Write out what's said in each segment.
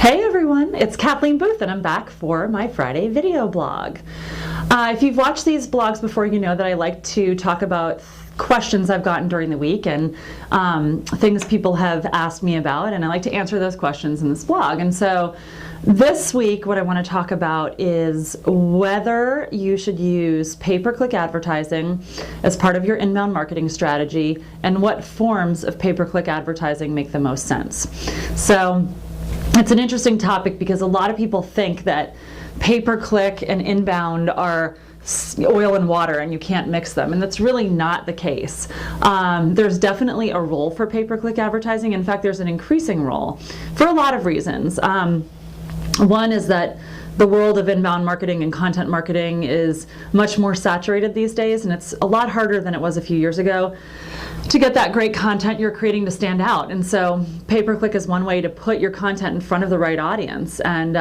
Hey everyone, it's Kathleen Booth and I'm back for my Friday video blog. If you've watched these blogs before, you know that I like to talk about questions I've gotten during the week and things people have asked me about, and I like to answer those questions in this blog. And so this week what I want to talk about is whether you should use pay-per-click advertising as part of your inbound marketing strategy and what forms of pay-per-click advertising make the most sense. So it's an interesting topic because a lot of people think that pay-per-click and inbound are oil and water and you can't mix them, and that's really not the case. There's definitely a role for pay-per-click advertising. In fact, there's an increasing role for a lot of reasons. One is that the world of inbound marketing and content marketing is much more saturated these days, and it's a lot harder than it was a few years ago to get that great content you're creating to stand out. And so pay-per-click is one way to put your content in front of the right audience and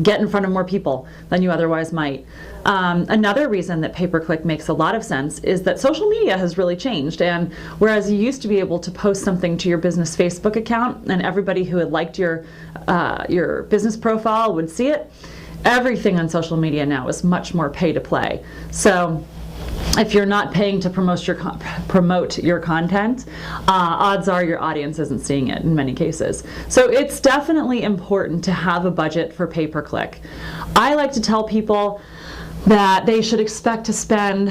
get in front of more people than you otherwise might. Another reason that pay-per-click makes a lot of sense is that social media has really changed, and whereas you used to be able to post something to your business Facebook account and everybody who had liked your business profile would see it, everything on social media now is much more pay to play. So if you're not paying to promote your content, odds are your audience isn't seeing it in many cases. So it's definitely important to have a budget for pay-per-click. I like to tell people that they should expect to spend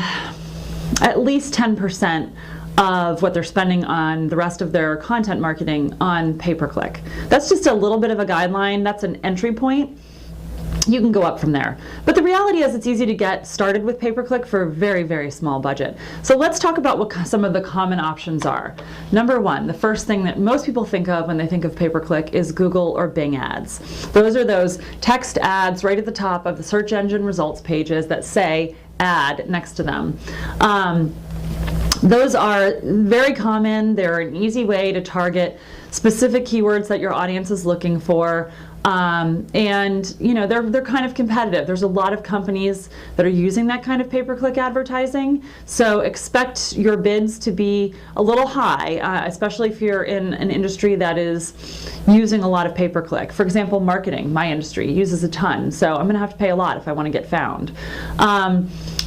at least 10% of what they're spending on the rest of their content marketing on pay-per-click. That's just a little bit of a guideline. That's an entry point. You can go up from there. But the reality is it's easy to get started with pay-per-click for a very, very small budget. So let's talk about what some of the common options are. Number one, the first thing that most people think of when they think of pay-per-click is Google or Bing ads. Those are those text ads right at the top of the search engine results pages that say ad next to them. Those are very common. They're an easy way to target specific keywords that your audience is looking for. And they're kind of competitive. There's a lot of companies that are using that kind of pay-per-click advertising, so expect your bids to be a little high, especially if you're in an industry that is using a lot of pay-per-click. For example, marketing, my industry, uses a ton, so I'm going to have to pay a lot if I want to get found.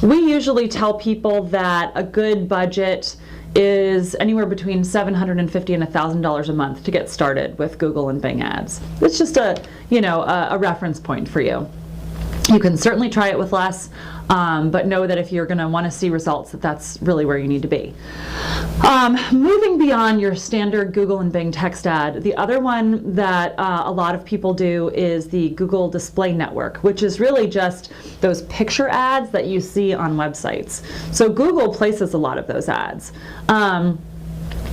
We usually tell people that a good budget is anywhere between $750 and $1,000 a month to get started with Google and Bing ads. It's just a reference point for you. You can certainly try it with less, but know that if you're going to want to see results, that's really where you need to be. Moving beyond your standard Google and Bing text ad, the other one that a lot of people do is the Google Display Network, which is really just those picture ads that you see on websites. So Google places a lot of those ads.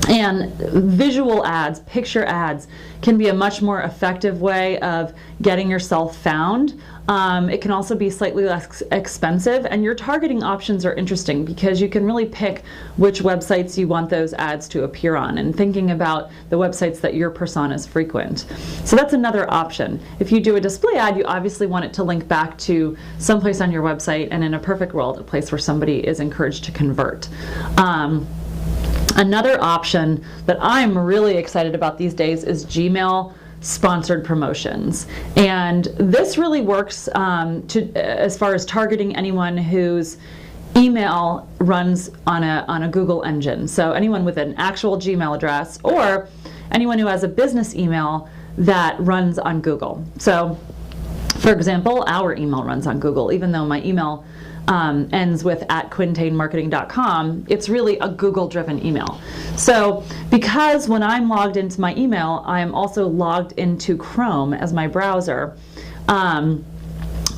And visual ads, picture ads, can be a much more effective way of getting yourself found. It can also be slightly less expensive, and your targeting options are interesting because you can really pick which websites you want those ads to appear on and thinking about the websites that your personas frequent. So that's another option. If you do a display ad, you obviously want it to link back to someplace on your website, and in a perfect world, a place where somebody is encouraged to convert. Another option that I'm really excited about these days is Gmail sponsored promotions, and this really works as far as targeting anyone whose email runs on a Google engine. So anyone with an actual Gmail address or anyone who has a business email that runs on Google. So for example, our email runs on Google, even though my email ends with @quintainmarketing.com, it's really a Google-driven email. So because when I'm logged into my email, I'm also logged into Chrome as my browser,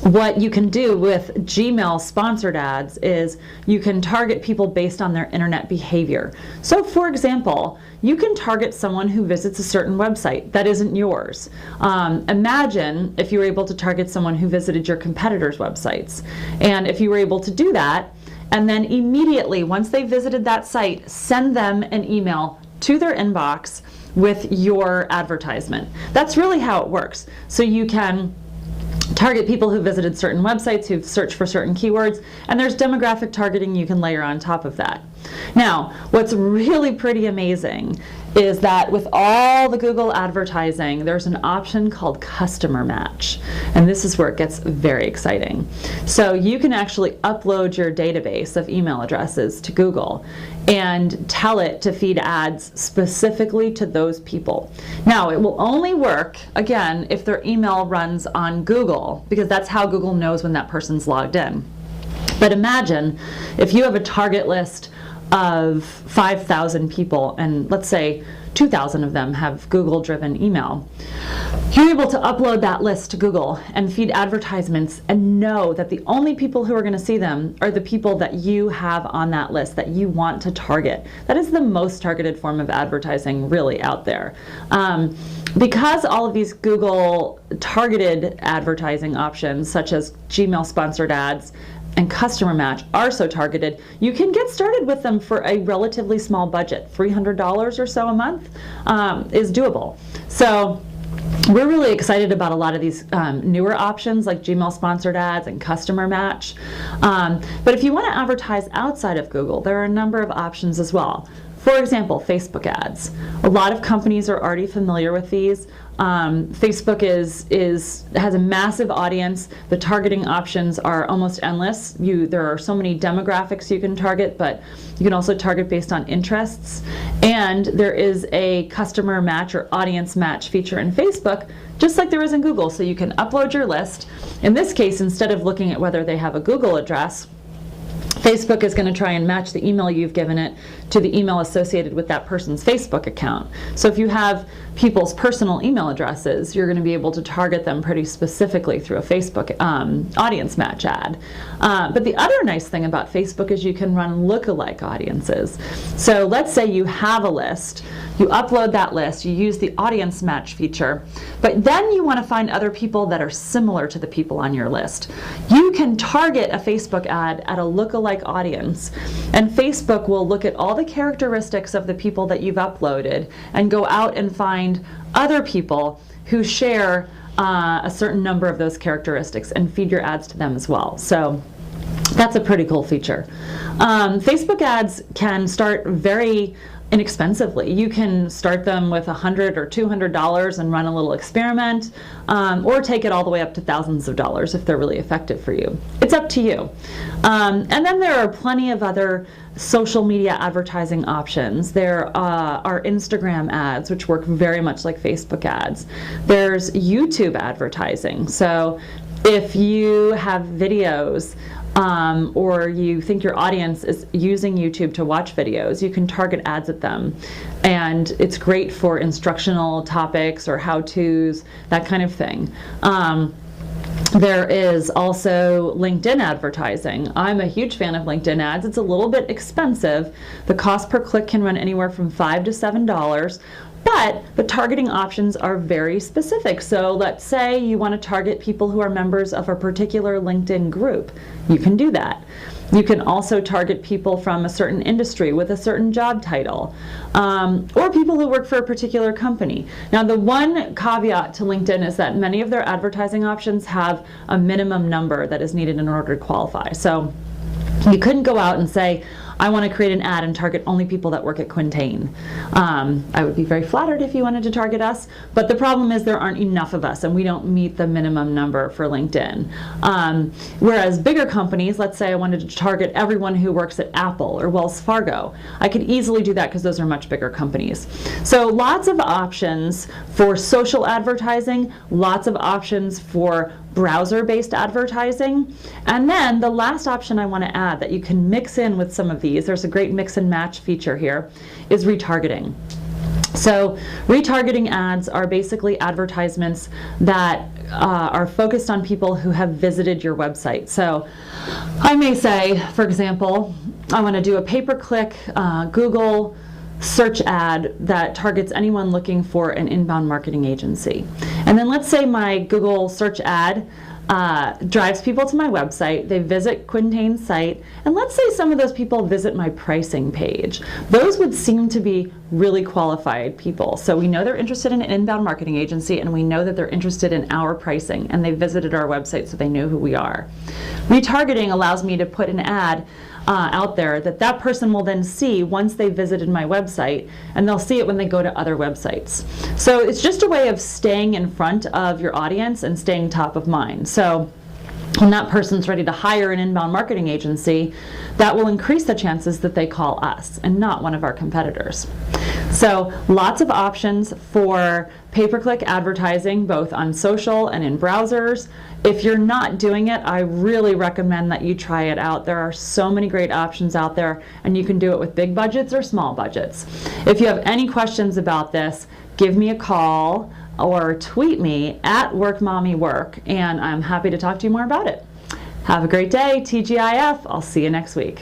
what you can do with Gmail sponsored ads is you can target people based on their internet behavior. So for example, you can target someone who visits a certain website that isn't yours. Imagine if you were able to target someone who visited your competitors' websites. And if you were able to do that, and then immediately, once they visited that site, send them an email to their inbox with your advertisement. That's really how it works. So you can target people who visited certain websites, who've searched for certain keywords, and there's demographic targeting you can layer on top of that. Now, what's really pretty amazing is that with all the Google advertising, there's an option called customer match. And this is where it gets very exciting. So you can actually upload your database of email addresses to Google and tell it to feed ads specifically to those people. Now, it will only work, again, if their email runs on Google, because that's how Google knows when that person's logged in. But imagine if you have a target list of 5,000 people, and let's say 2,000 of them have Google-driven email. You're able to upload that list to Google and feed advertisements and know that the only people who are going to see them are the people that you have on that list that you want to target. That is the most targeted form of advertising really out there. Because all of these Google targeted advertising options, such as Gmail sponsored ads and customer match, are so targeted, you can get started with them for a relatively small budget. $300 or so a month is doable. So we're really excited about a lot of these newer options like Gmail sponsored ads and customer match. But if you want to advertise outside of Google, there are a number of options as well. For example, Facebook ads. A lot of companies are already familiar with these. Facebook has a massive audience. The targeting options are almost endless. There are so many demographics you can target, but you can also target based on interests. And there is a customer match or audience match feature in Facebook, just like there is in Google. So you can upload your list. In this case, instead of looking at whether they have a Google address, Facebook is going to try and match the email you've given it to the email associated with that person's Facebook account. So if you have people's personal email addresses, you're going to be able to target them pretty specifically through a Facebook audience match ad. But the other nice thing about Facebook is you can run lookalike audiences. So let's say you have a list, you upload that list, you use the audience match feature, but then you want to find other people that are similar to the people on your list. You can target a Facebook ad at a lookalike audience, and Facebook will look at all the characteristics of the people that you've uploaded and go out and find other people who share a certain number of those characteristics and feed your ads to them as well. So that's a pretty cool feature. Facebook ads can start very inexpensively. You can start them with $100 or $200 and run a little experiment, or take it all the way up to thousands of dollars if they're really effective for you. It's up to you. And then there are plenty of other social media advertising options. There are Instagram ads, which work very much like Facebook ads. There's YouTube advertising. So if you have videos or you think your audience is using YouTube to watch videos, you can target ads at them. And it's great for instructional topics or how-tos, that kind of thing. There is also LinkedIn advertising. I'm a huge fan of LinkedIn ads. It's a little bit expensive. The cost per click can run anywhere from $5 to $7. But the targeting options are very specific. So let's say you want to target people who are members of a particular LinkedIn group. You can do that. You can also target people from a certain industry with a certain job title, or people who work for a particular company. Now, the one caveat to LinkedIn is that many of their advertising options have a minimum number that is needed in order to qualify. So you couldn't go out and say, I want to create an ad and target only people that work at Quintain. I would be very flattered if you wanted to target us, but the problem is there aren't enough of us and we don't meet the minimum number for LinkedIn. Whereas bigger companies, let's say I wanted to target everyone who works at Apple or Wells Fargo, I could easily do that because those are much bigger companies. So lots of options for social advertising, lots of options for browser-based advertising. And then the last option I want to add that you can mix in with some of these, there's a great mix and match feature here, is retargeting. So retargeting ads are basically advertisements that are focused on people who have visited your website. So I may say, for example, I want to do a pay-per-click Google search ad that targets anyone looking for an inbound marketing agency. And then let's say my Google search ad drives people to my website, they visit Quintain's site, and let's say some of those people visit my pricing page. Those would seem to be really qualified people. So we know they're interested in an inbound marketing agency, and we know that they're interested in our pricing, and they visited our website so they know who we are. Retargeting allows me to put an ad out there that person will then see once they visited my website, and they'll see it when they go to other websites. So it's just a way of staying in front of your audience and staying top of mind. So when that person's ready to hire an inbound marketing agency, that will increase the chances that they call us and not one of our competitors. So lots of options for pay-per-click advertising, both on social and in browsers. If you're not doing it, I really recommend that you try it out. There are so many great options out there, and you can do it with big budgets or small budgets. If you have any questions about this, give me a call or tweet me at WorkMommyWork, and I'm happy to talk to you more about it. Have a great day, TGIF. I'll see you next week.